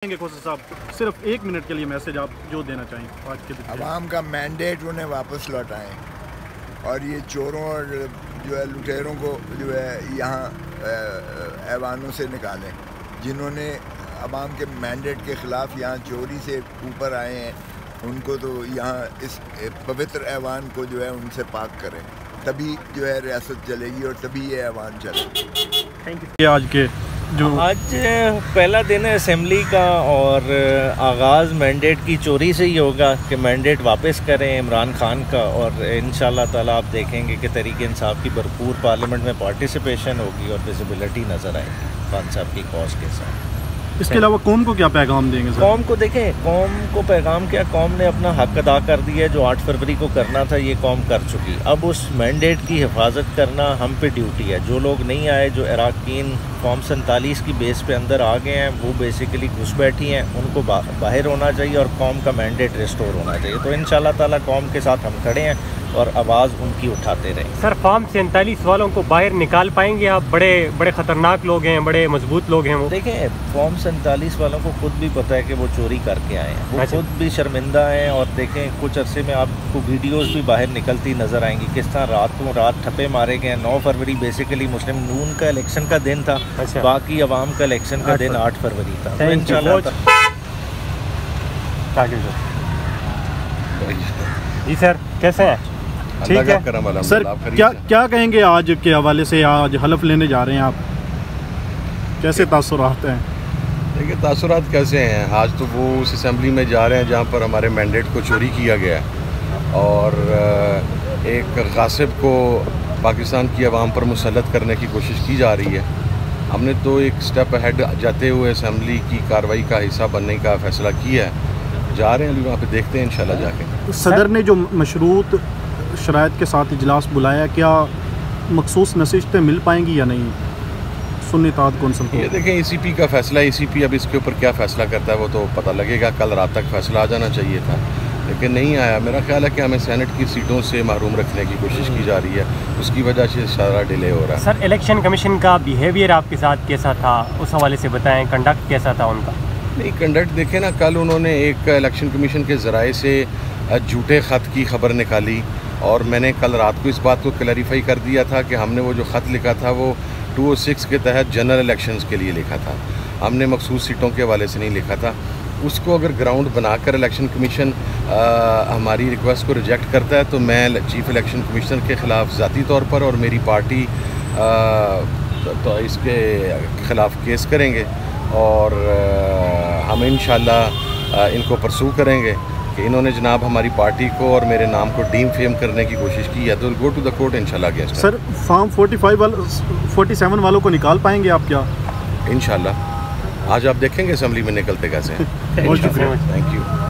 खोसा साहब, सिर्फ 1 मिनट के लिए मैसेज आप जो देना चाहें आज के दिन। अवाम का मैंडेट उन्हें वापस लौटाएं और ये चोरों और जो है लुटेरों को जो है यहाँ ऐवानों से निकालें, जिन्होंने अवाम के मैंडेट के ख़िलाफ़ यहाँ चोरी से ऊपर आए हैं, उनको तो यहाँ इस पवित्र ऐवान को जो है उनसे पाक करें, तभी जो है रियासत चलेगी और तभी ये ऐवान चलेगी। Thank you. आज के जो आज पहला दिन है असेंबली का और आगाज़ मैंडेट की चोरी से ही होगा कि मैंडेट वापस करें इमरान खान का, और इंशाल्लाह ताला आप देखेंगे कि तहरीक इंसाफ की भरपूर पार्लियामेंट में पार्टिसिपेशन होगी और विजिबिलिटी नज़र आएगी खान साहब की कॉज के साथ। इसके अलावा कौम को क्या पैगाम देंगे सर? कौम को देखें, कौम को पैगाम क्या, कौम ने अपना हक अदा कर दिया है, जो 8 फरवरी को करना था ये कौम कर चुकी। अब उस मैंडेट की हिफाजत करना हम पे ड्यूटी है। जो लोग नहीं आए, जो अराकीन फॉर्म 47 की बेस पे अंदर आ गए हैं, वो बेसिकली घुस बैठी हैं, उनको बाहर होना चाहिए और कौम का मैंडेट रिस्टोर होना चाहिए। तो इंशाल्लाह ताला कौम के साथ हम खड़े हैं और आवाज़ उनकी उठाते रहें। सर, फॉर्म 47 वालों को बाहर निकाल पाएंगे आप? बड़े बड़े ख़तरनाक लोग हैं, बड़े मजबूत लोग हैं वो। देखें, फॉर्म 47 वालों को खुद भी पता है कि वो चोरी करके आए हैं, वो खुद भी शर्मिंदा हैं। और देखें, कुछ अरसे में आपको वीडियोस भी बाहर निकलती नज़र आएंगी किस तरह रात ठप्पे मारे गए। 9 फरवरी बेसिकली मुस्लिम नून का इलेक्शन का दिन था, बाकी अवाम का इलेक्शन का दिन 8 फरवरी था। तो इंशाल्लाह जी सर, कैसे हैं? ठीक है सर, क्या कहेंगे आज के हवाले से? आज हलफ लेने जा रहे हैं आप, कैसे तासुरात हैं? देखिए, तासुरात कैसे हैं, आज तो वो उस असेंबली में जा रहे हैं जहाँ पर हमारे मैंडेट को चोरी किया गया है और एक गासिब को पाकिस्तान की आवाम पर मुसल्लत करने की कोशिश की जा रही है। हमने तो एक स्टेप अहेड जाते हुए असेंबली की कार्रवाई का हिस्सा बनने का फ़ैसला किया है। जा रहे हैं वहाँ पे, देखते हैं इंशाल्लाह जाके। सदर ने जो मशरूत शराइत के साथ इजलास बुलाया, क्या मखसूस नशिस्तें मिल पाएंगी या नहीं सुन्नी इत्तेहाद कौंसिल को? ये देखें, ECP का फ़ैसला, ECP अब इसके ऊपर क्या फ़ैसला करता है वो तो पता लगेगा। कल रात तक फ़ैसला आ जाना चाहिए था, लेकिन नहीं आया। मेरा ख्याल है कि हमें सेनेट की सीटों से महरूम रखने की कोशिश की जा रही है, उसकी वजह से सारा डिले हो रहा है। सर, इलेक्शन कमीशन का बिहेवियर आपके साथ कैसा था, उस हवाले से बताएं। कंडक्ट कैसा था उनका? नहीं, कंडक्ट देखें ना, कल उन्होंने एक इलेक्शन कमीशन के ज़राए से झूठे ख़त की खबर निकाली और मैंने कल रात को इस बात को क्लैरिफाई कर दिया था कि हमने वो जो ख़त लिखा था वो 206 के तहत जनरल इलेक्शंस के लिए लिखा था, हमने मखसूस सीटों के हवाले से नहीं लिखा था। उसको अगर ग्राउंड बनाकर इलेक्शन कमीशन हमारी रिक्वेस्ट को रिजेक्ट करता है तो मैं चीफ इलेक्शन कमिश्नर के ख़िलाफ़ ज़ाती तौर पर और मेरी पार्टी तो इसके ख़िलाफ़ केस करेंगे और हम इंशाल्लाह इनको परसू करेंगे कि इन्होंने जनाब हमारी पार्टी को और मेरे नाम को डीम फेम करने की कोशिश की है, तो गो टू द कोर्ट इंशाल्लाह अगेंस्ट। सर, फॉर्म 47 वालों को निकाल पाएंगे आप क्या? इंशाल्लाह आज आप देखेंगे असेंबली में निकलते कैसे हैं। बहुत शुक्रिया, थैंक यू।